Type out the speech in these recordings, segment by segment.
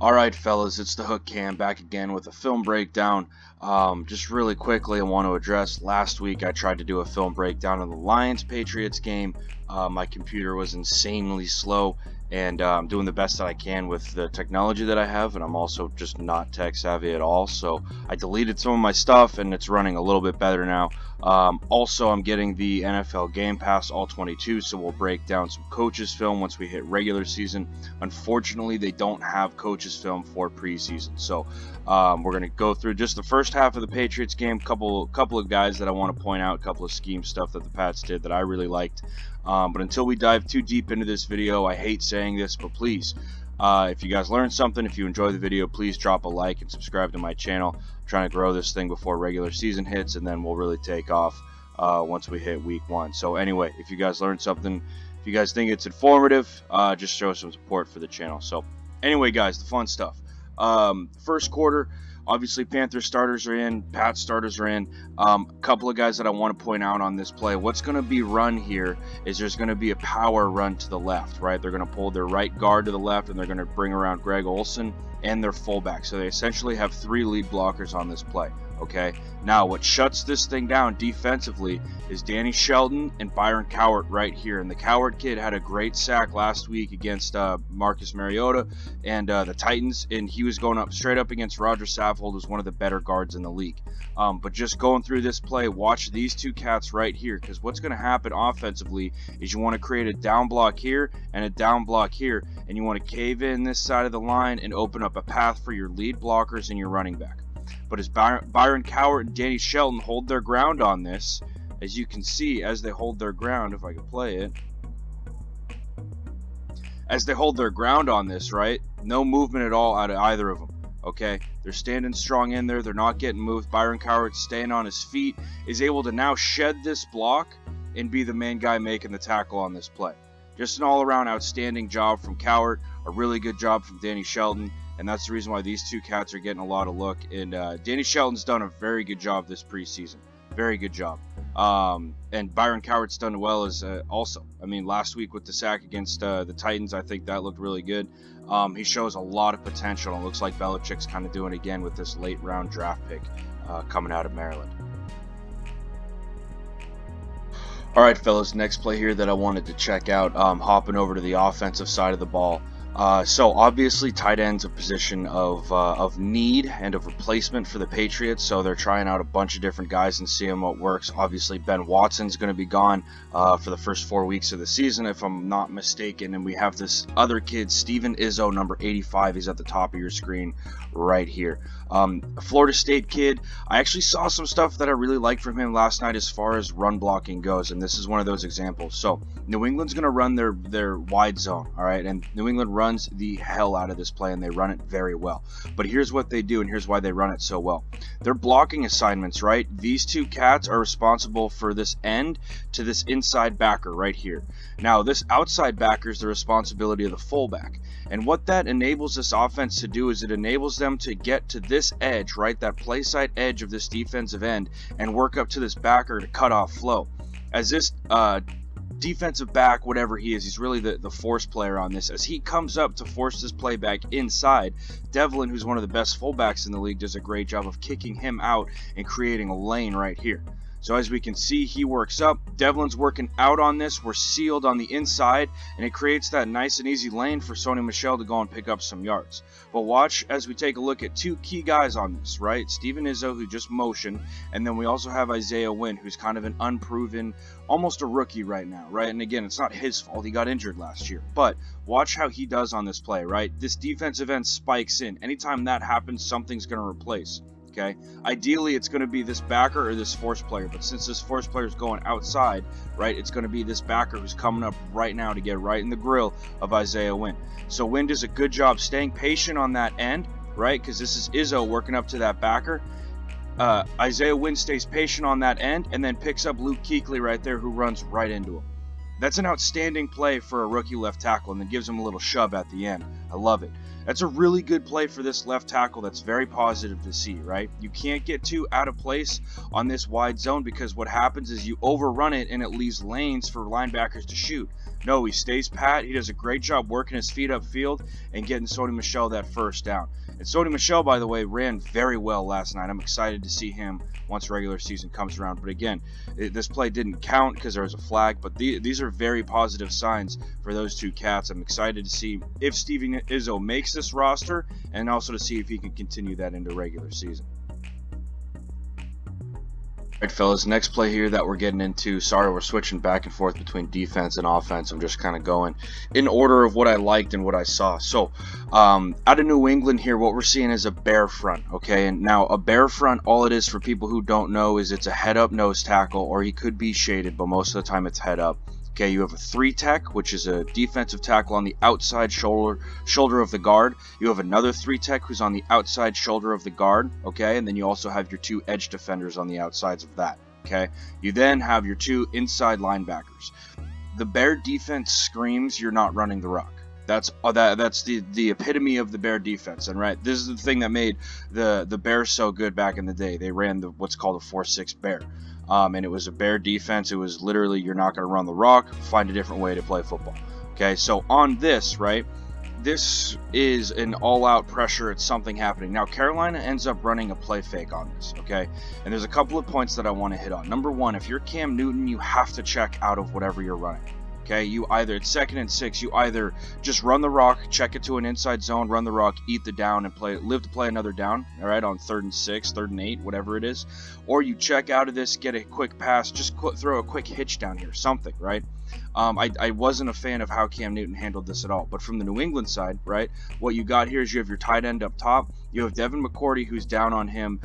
Alright fellas, it's the Hook Cam back again with a film breakdown. Just really quickly, I want to address last week I tried to do a film breakdown of the Lions-Patriots game. My computer was insanely slow, and I'm doing the best that I can with the technology that I have, and I'm also just not tech savvy at all, so I deleted some of my stuff and it's running a little bit better now. Also, I'm getting the NFL Game Pass All 22, so we'll break down some coaches film once we hit regular season. Unfortunately, they don't have coaches film for preseason, so we're going to go through just the first half of the Patriots game. Couple of guys that I want to point out, a couple of scheme stuff that the Pats did that I really liked. But until we dive too deep into this video, I hate saying this, but please, if you guys learned something, if you enjoy the video, please drop a like and subscribe to my channel. I'm trying to grow this thing before regular season hits, and then we'll really take off once we hit week 1. So anyway, if you guys learned something, if you guys think it's informative, just show some support for the channel. So anyway, guys, the fun stuff. First quarter, obviously Panthers starters are in, Pats starters are in. A couple of guys that I want to point out on this play. What's going to be run here is there's going to be a power run to the left, right? They're going to pull their right guard to the left, and they're going to bring around Greg Olsen and their fullback. So they essentially have 3 lead blockers on this play. Okay, now what shuts this thing down defensively is Danny Shelton and Byron Cowart right here. And the Cowart kid had a great sack last week against Marcus Mariota and the Titans, and he was going up straight up against Roger Saffold, who's one of the better guards in the league. But just going through this play, watch these 2 cats right here, because what's going to happen offensively is you want to create a down block here and a down block here, and you want to cave in this side of the line and open up a path for your lead blockers and your running back. But as Byron Cowart and Danny Shelton hold their ground on this, as you can see, as they hold their ground, if I can play it, as they hold their ground on this, right, no movement at all out of either of them. Okay, they're standing strong in there, they're not getting moved. Byron Cowart staying on his feet, is able to now shed this block and be the main guy making the tackle on this play. Just an all-around outstanding job from Cowart, a really good job from Danny Shelton, and that's the reason why these 2 cats are getting a lot of look. And Danny Shelton's done a very good job this preseason. Very good job. And Byron Cowart's done well as also. I mean, last week with the sack against the Titans, I think that looked really good. He shows a lot of potential, and it looks like Belichick's kind of doing it again with this late-round draft pick coming out of Maryland. All right, fellas, next play here that I wanted to check out, hopping over to the offensive side of the ball. So obviously tight end's a position of need and of replacement for the Patriots, so they're trying out a bunch of different guys and seeing what works. Obviously Ben Watson's going to be gone for the first 4 weeks of the season, if I'm not mistaken, and we have this other kid, Steven Izzo, number 85. He's at the top of your screen right here. A Florida State kid. I actually saw some stuff that I really liked from him last night as far as run blocking goes, and this is one of those examples. So New England's going to run their wide zone, all right, and New England runs the hell out of this play, and they run it very well. But here's what they do, and here's why they run it so well. Their blocking assignments, right? These 2 cats are responsible for this end to this inside backer right here. Now, this outside backer is the responsibility of the fullback. And what that enables this offense to do is it enables them to get to this edge, right, that play side edge of this defensive end, and work up to this backer to cut off flow. As this defensive back, whatever he is, he's really the force player on this. As he comes up to force this play back inside, Devlin, who's one of the best fullbacks in the league, does a great job of kicking him out and creating a lane right here. So as we can see, he works up. Devlin's working out on this. We're sealed on the inside, and it creates that nice and easy lane for Sony Michel to go and pick up some yards. But watch as we take a look at 2 key guys on this, right? Steven Izzo, who just motioned, and then we also have Isaiah Wynn, who's kind of an unproven, almost a rookie right now, right? And again, it's not his fault. He got injured last year. But watch how he does on this play, right? This defensive end spikes in. Anytime that happens, something's going to replace. Okay, ideally it's going to be this backer or this force player, but since this force player is going outside, right, it's going to be this backer who's coming up right now to get right in the grill of Isaiah Wynn. So Wynn does a good job staying patient on that end, right, because this is Izzo working up to that backer. Isaiah Wynn stays patient on that end and then picks up Luke Kuechly right there, who runs right into him. That's an outstanding play for a rookie left tackle, and then gives him a little shove at the end. I love it. That's a really good play for this left tackle. That's very positive to see, right? You can't get too out of place on this wide zone, because what happens is you overrun it and it leaves lanes for linebackers to shoot. No, he stays pat. He does a great job working his feet upfield and getting Sony Michel that first down. And Sony Michel, by the way, ran very well last night. I'm excited to see him once regular season comes around. But again, this play didn't count because there was a flag. But these are very positive signs for those two cats. I'm excited to see if Steven Izzo makes this roster and also to see if he can continue that into regular season. Alright, fellas, next play here that we're getting into. Sorry, we're switching back and forth between defense and offense. I'm just kind of going in order of what I liked and what I saw. So, out of New England here, what we're seeing is a bear front, okay? And now, a bear front, all it is for people who don't know is it's a head-up nose tackle, or he could be shaded, but most of the time it's head-up. Okay, you have a 3-tech, which is a defensive tackle on the outside shoulder of the guard. You have another 3-tech who's on the outside shoulder of the guard, okay? And then you also have your 2 edge defenders on the outsides of that, okay? You then have your 2 inside linebackers. The Bear defense screams you're not running the rock. That's the epitome of the Bear defense. And right, this is the thing that made the Bears so good back in the day. They ran what's called a 4-6 Bear. And it was a Bear defense. It was literally, you're not going to run the rock, find a different way to play football. Okay, so on this, right, this is an all-out pressure. It's something happening. Now, Carolina ends up running a play fake on this, okay? And there's a couple of points that I want to hit on. Number one, if you're Cam Newton, you have to check out of whatever you're running. Okay, you either, it's 2nd and 6, you either just run the rock, check it to an inside zone, run the rock, eat the down, and live to play another down, all right, on 3rd and 6, 3rd and 8, whatever it is. Or you check out of this, get a quick pass, just throw a quick hitch down here, something, right? I wasn't a fan of how Cam Newton handled this at all. But from the New England side, right, what you got here is you have your tight end up top. You have Devin McCourty who's down on him,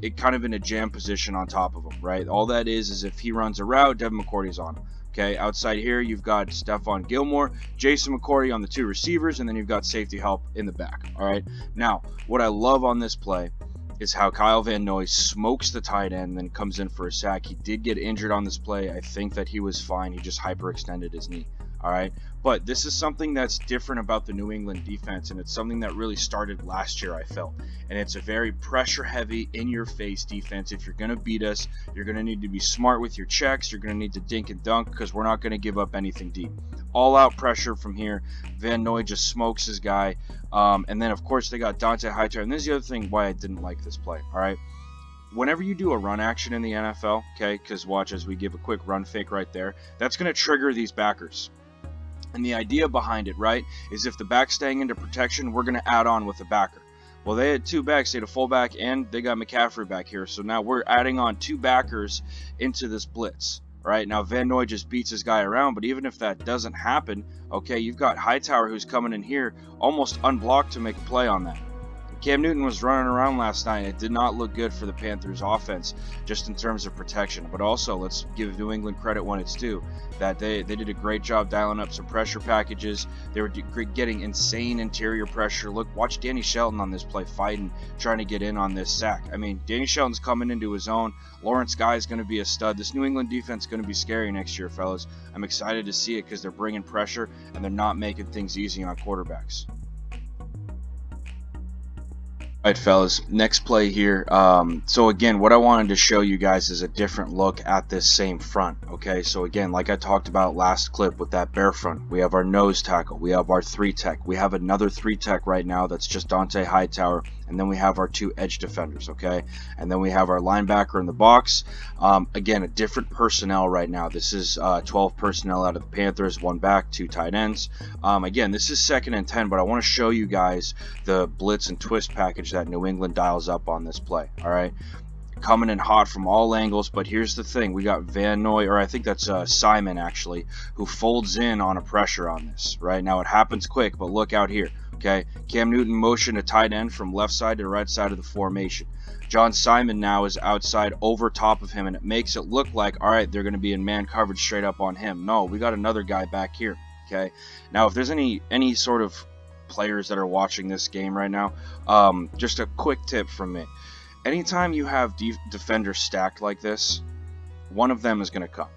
it kind of in a jam position on top of him, right? All that is if he runs a route, Devin McCourty's on him. Okay, outside here, you've got Stephon Gilmore, Jason McCourty on the 2 receivers, and then you've got safety help in the back. All right, now, what I love on this play is how Kyle Van Noy smokes the tight end and then comes in for a sack. He did get injured on this play. I think that he was fine. He just hyperextended his knee. All right, but this is something that's different about the New England defense, and it's something that really started last year, I felt. And it's a very pressure-heavy, in-your-face defense. If you're going to beat us, you're going to need to be smart with your checks. You're going to need to dink and dunk because we're not going to give up anything deep. All-out pressure from here. Van Noy just smokes his guy. And then, of course, they got Dante Hightower. And this is the other thing why I didn't like this play, all right? Whenever you do a run action in the NFL, okay, because watch as we give a quick run fake right there, that's going to trigger these backers. And the idea behind it, right, is if the back's staying into protection, we're going to add on with the backer. Well, they had 2 backs. They had a fullback, and they got McCaffrey back here. So now we're adding on 2 backers into this blitz, right? Now, Van Noy just beats his guy around, but even if that doesn't happen, okay, you've got Hightower who's coming in here almost unblocked to make a play on that. Cam Newton was running around last night. It did not look good for the Panthers offense just in terms of protection. But also, let's give New England credit when it's due, that they did a great job dialing up some pressure packages. They were getting insane interior pressure. Look, watch Danny Shelton on this play fighting, trying to get in on this sack. I mean, Danny Shelton's coming into his own. Lawrence Guy is going to be a stud. This New England defense is going to be scary next year, fellas. I'm excited to see it because they're bringing pressure and they're not making things easy on quarterbacks. Alright, fellas, next play here. So again, what I wanted to show you guys is a different look at this same front. Okay, so again, like I talked about last clip with that bear front, we have our nose tackle, we have our 3-tech, we have another 3-tech right now that's just Dante Hightower, and then we have our 2 edge defenders, okay, and then we have our linebacker in the box. Again, a different personnel right now. This is 12 personnel out of the Panthers, 1 back, 2 tight ends. Again, this is 2nd and 10, but I want to show you guys the blitz and twist package that New England dials up on this play. All right, coming in hot from all angles, but here's the thing: we got Van Noy, or I think that's Simon actually, who folds in on a pressure on this. Right now, it happens quick, but look out here. Okay, Cam Newton motion a tight end from left side to right side of the formation. John Simon now is outside over top of him, and it makes it look like, all right, they're going to be in man coverage straight up on him. No, we got another guy back here. Okay, now if there's any sort of players that are watching this game right now, just a quick tip from me: anytime you have defenders stacked like this, one of them is going to come.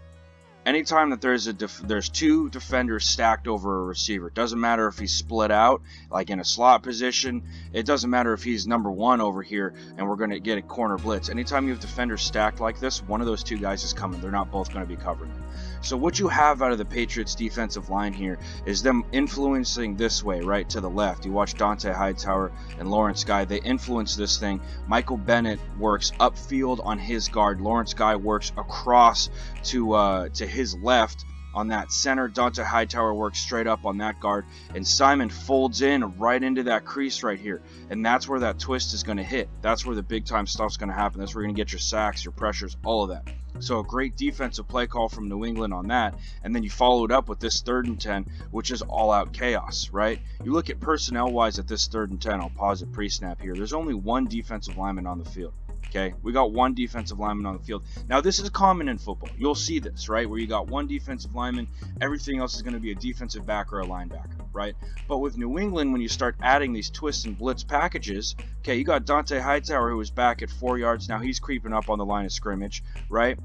anytime that there's two defenders stacked over a receiver, it doesn't matter if he's split out like in a slot position, it doesn't matter if he's number one over here and we're going to get a corner blitz. Anytime you have defenders stacked like this, one of those two guys is coming. They're not both going to be covering them. So what you have out of the Patriots defensive line here is them influencing this way, right to the left. You watch Dante Hightower and Lawrence Guy, they influence this thing. Michael Bennett works upfield on his guard. Lawrence Guy works across to his left on that center. Dante Hightower works straight up on that guard, and Simon folds in right into that crease right here, and that's where that twist is going to hit. That's where the big time stuff's going to happen. That's where you're going to get your sacks, your pressures, all of that. So a great defensive play call from New England on that, and then you follow it up with this 3rd and 10, which is all-out chaos, right? You look at personnel-wise at this 3rd and 10. I'll pause it pre-snap here. There's only one defensive lineman on the field. Okay, we got one defensive lineman on the field. Now, this is common in football. You'll see this, right, where you got one defensive lineman, everything else is going to be a defensive back or a linebacker, right? But with New England, when you start adding these twist and blitz packages, okay, you got Dante Hightower, who is back at 4 yards. Now he's creeping up on the line of scrimmage, right?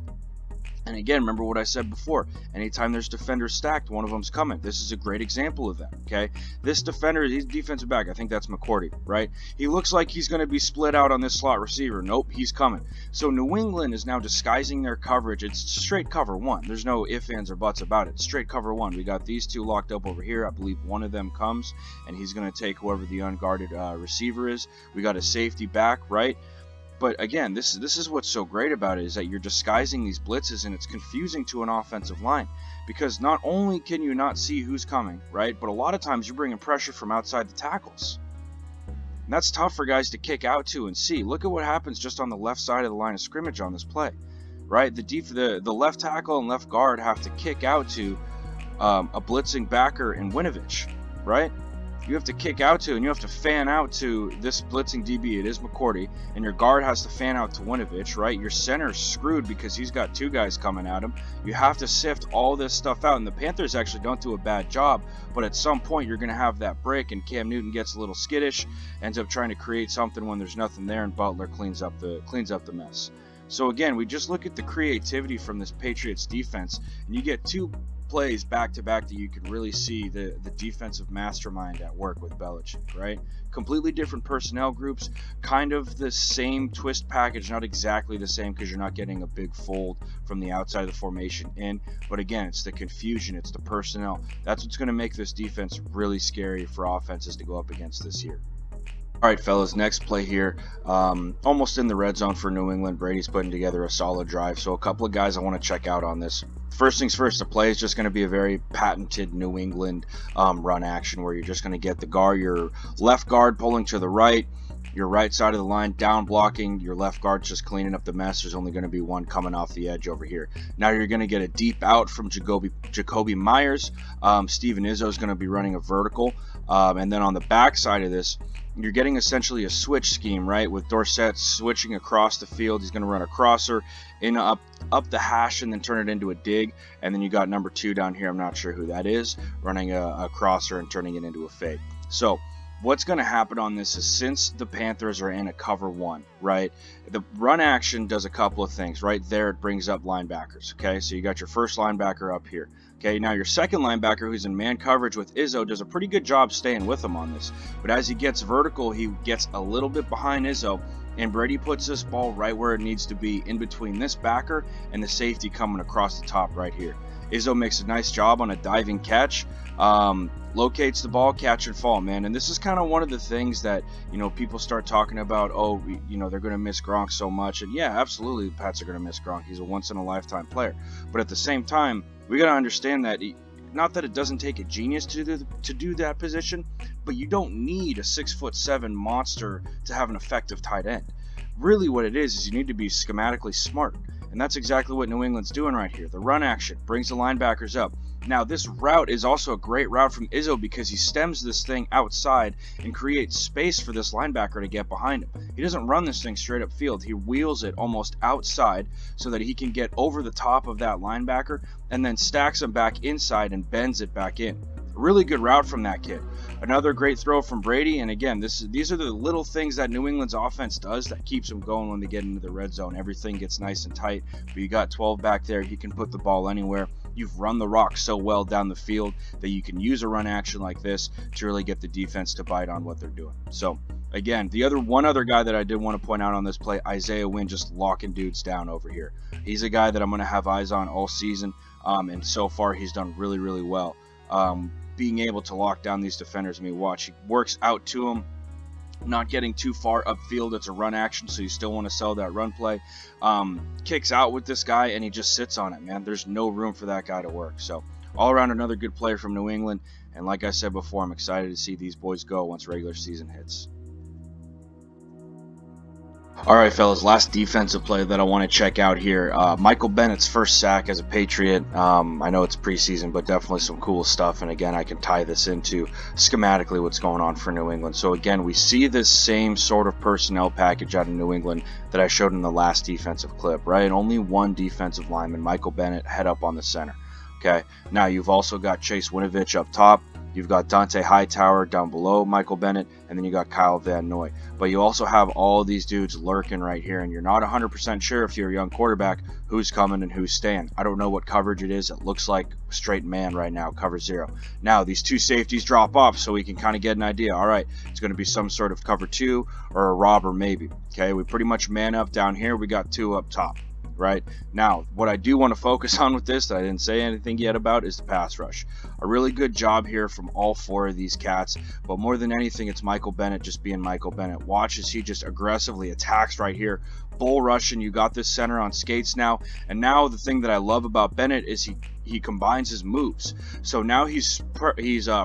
And again, remember what I said before. Anytime there's defenders stacked, one of them's coming. This is a great example of that, okay? This defender, he's defensive back. I think that's McCourty, right? He looks like he's going to be split out on this slot receiver. Nope, he's coming. So New England is now disguising their coverage. It's straight cover one. There's no ifs, ands, or buts about it. Straight cover one. We got these two locked up over here. I believe one of them comes, and he's going to take whoever the unguarded receiver is. We got a safety back, right? But again, this is what's so great about it, is that you're disguising these blitzes, and it's confusing to an offensive line, because not only can you not see who's coming, right, but a lot of times you're bringing pressure from outside the tackles. And that's tough for guys to kick out to and see. Look at what happens just on the left side of the line of scrimmage on this play, right? The left tackle and left guard have to kick out to a blitzing backer in Winovich, right? You have to kick out to, and you have to fan out to this blitzing DB. It is McCourty, and your guard has to fan out to Winovich, right? Your center's screwed because he's got two guys coming at him. You have to sift all this stuff out, and the Panthers actually don't do a bad job, but at some point you're going to have that break, and Cam Newton gets a little skittish, ends up trying to create something when there's nothing there, and Butler cleans up the mess. So again, we just look at the creativity from this Patriots defense, and you get two plays back to back that you can really see the defensive mastermind at work with Belichick, right? Completely different personnel groups, kind of the same twist package, not exactly the same because you're not getting a big fold from the outside of the formation in, but again, it's the confusion, it's the personnel. That's what's going to make this defense really scary for offenses to go up against this year. All right, fellas, next play here, almost in the red zone for New England. Brady's putting together a solid drive, so a couple of guys I want to check out on this. First things first, the play is just going to be a very patented New England run action, where you're just going to get the guard, your left guard pulling to the right, your right side of the line down blocking, your left guard just cleaning up the mess. There's only going to be one coming off the edge over here. Now you're going to get a deep out from Jacoby Myers. Steven Izzo is going to be running a vertical, and then on the back side of this, you're getting essentially a switch scheme, right? With Dorsett switching across the field. He's going to run a crosser in up the hash and then turn it into a dig. And then you got number 2 down here. I'm not sure who that is, running a crosser and turning it into a fade. So what's going to happen on this is, since the Panthers are in a cover 1, right, the run action does a couple of things. Right there, it brings up linebackers. Okay, so you got your first linebacker up here. Okay, now your second linebacker, who's in man coverage with Izzo, does a pretty good job staying with him on this. But as he gets vertical, he gets a little bit behind Izzo, and Brady puts this ball right where it needs to be, in between this backer and the safety coming across the top right here. Izzo makes a nice job on a diving catch, locates the ball, catch and fall, man. And this is kind of one of the things that, people start talking about, they're going to miss Gronk so much. And yeah, absolutely, the Pats are going to miss Gronk. He's a once-in-a-lifetime player. But at the same time, we got to understand that, not that it doesn't take a genius to do that position, but you don't need a 6'7" monster to have an effective tight end. Really what it is you need to be schematically smart. And that's exactly what New England's doing right here. The run action brings the linebackers up. Now, this route is also a great route from Izzo, because he stems this thing outside and creates space for this linebacker to get behind him. He doesn't run this thing straight up field. He wheels it almost outside so that he can get over the top of that linebacker and then stacks him back inside and bends it back in. Really good route from that kid. Another great throw from Brady, and again, these are the little things that New England's offense does that keeps them going when they get into the red zone. Everything gets nice and tight, but you got 12 back there. He can put the ball anywhere. you've run the rock so well down the field that you can use a run action like this to really get the defense to bite on what they're doing. So again, one other guy that I did want to point out on this play, Isaiah Wynn, just locking dudes down over here. He's a guy that I'm going to have eyes on all season, and so far he's done really, really well. Being able to lock down these defenders. I mean, watch, he works out to them, not getting too far upfield. It's a run action, so you still want to sell that run play. Kicks out with this guy, and he just sits on it, man. There's no room for that guy to work. So all around, another good player from New England. And like I said before, I'm excited to see these boys go once regular season hits. All right, fellas, last defensive play that I want to check out here. Michael Bennett's first sack as a Patriot. I know it's preseason, but definitely some cool stuff. And again, I can tie this into schematically what's going on for New England. So again, we see this same sort of personnel package out of New England that I showed in the last defensive clip, right? Only one defensive lineman, Michael Bennett, head up on the center. Okay, now you've also got Chase Winovich up top. You've got Dante Hightower down below Michael Bennett, and then you got Kyle Van Noy. But you also have all of these dudes lurking right here, and you're not 100% sure if you're a young quarterback who's coming and who's staying. I don't know what coverage it is. It looks like straight man right now, cover 0. Now, these two safeties drop off, so we can kind of get an idea. All right, it's going to be some sort of cover 2 or a robber maybe. Okay, we pretty much man up down here. We got 2 up top. Right now, what I do want to focus on with this that I didn't say anything yet about is the pass rush. A really good job here from all 4 of these cats, but more than anything, it's Michael Bennett just being Michael Bennett. Watch as he just aggressively attacks right here, bull rushing. You got this center on skates now, and now the thing that I love about Bennett is he combines his moves. So now he's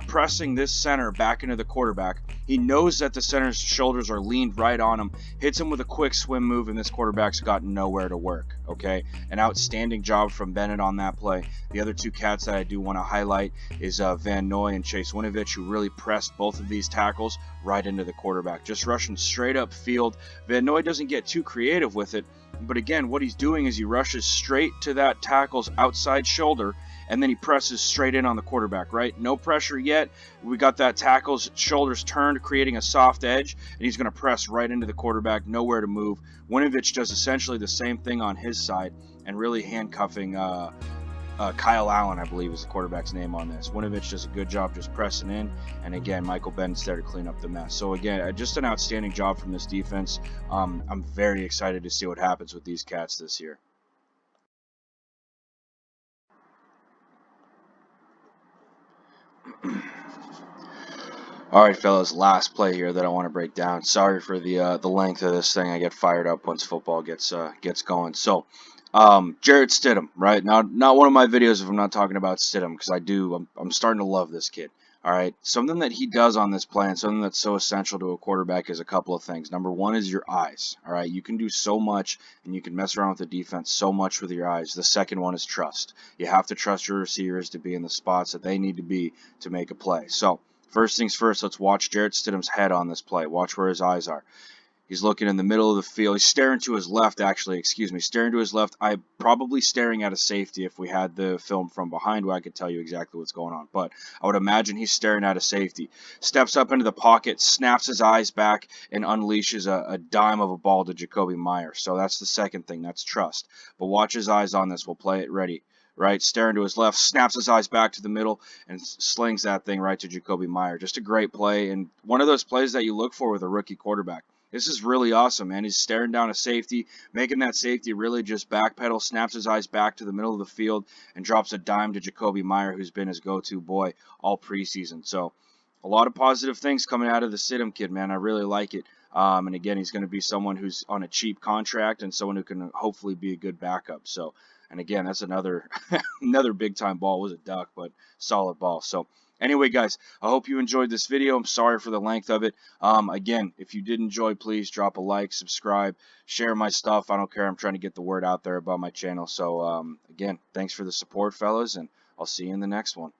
pressing this center back into the quarterback. He knows that the center's shoulders are leaned right on him, hits him with a quick swim move, and this quarterback's got nowhere to work. Okay, an outstanding job from Bennett on that play. The other 2 cats that I do want to highlight is Van Noy and Chase Winovich, who really pressed both of these tackles right into the quarterback, just rushing straight up field. Van Noy doesn't get too creative with it, but again, what he's doing is he rushes straight to that tackle's outside shoulder, and then he presses straight in on the quarterback, right? No pressure yet. We got that tackle's shoulders turned, creating a soft edge, and he's going to press right into the quarterback, nowhere to move. Winovich does essentially the same thing on his side, and really handcuffing Kyle Allen, I believe is the quarterback's name on this. Winovich does a good job just pressing in, and again, Michael Bennett's there to clean up the mess. So again, just an outstanding job from this defense. I'm very excited to see what happens with these cats this year. All right, fellas, last play here that I want to break down. Sorry for the length of this thing. I get fired up once football gets going. So, Jarrett Stidham, right? Not one of my videos if I'm not talking about Stidham, because I'm starting to love this kid. All right, something that he does on this play and something that's so essential to a quarterback is a couple of things. Number one is your eyes. All right, you can do so much and you can mess around with the defense so much with your eyes. The second one is trust. You have to trust your receivers to be in the spots that they need to be to make a play. So first things first, let's watch Jarrett Stidham's head on this play. Watch where his eyes are. He's looking in the middle of the field. He's staring to his left, actually. Staring to his left. I'm probably staring at a safety. If we had the film from behind, where I could tell you exactly what's going on. But I would imagine he's staring at a safety. Steps up into the pocket, snaps his eyes back, and unleashes a dime of a ball to Jacoby Myers. So that's the second thing. That's trust. But watch his eyes on this. We'll play it ready. Right, staring to his left, snaps his eyes back to the middle, and slings that thing right to Jacoby Myers. Just a great play, and one of those plays that you look for with a rookie quarterback. This is really awesome, man. He's staring down a safety, making that safety really just backpedal, snaps his eyes back to the middle of the field, and drops a dime to Jacoby Myers, who's been his go-to boy all preseason. So a lot of positive things coming out of the Stidham kid, man. I really like it. And again, he's going to be someone who's on a cheap contract and someone who can hopefully be a good backup. So, and again, that's another another big-time ball. It was a duck, but solid ball. So anyway, guys, I hope you enjoyed this video. I'm sorry for the length of it. Again, if you did enjoy, please drop a like, subscribe, share my stuff. I don't care. I'm trying to get the word out there about my channel. So, again, thanks for the support, fellas, and I'll see you in the next one.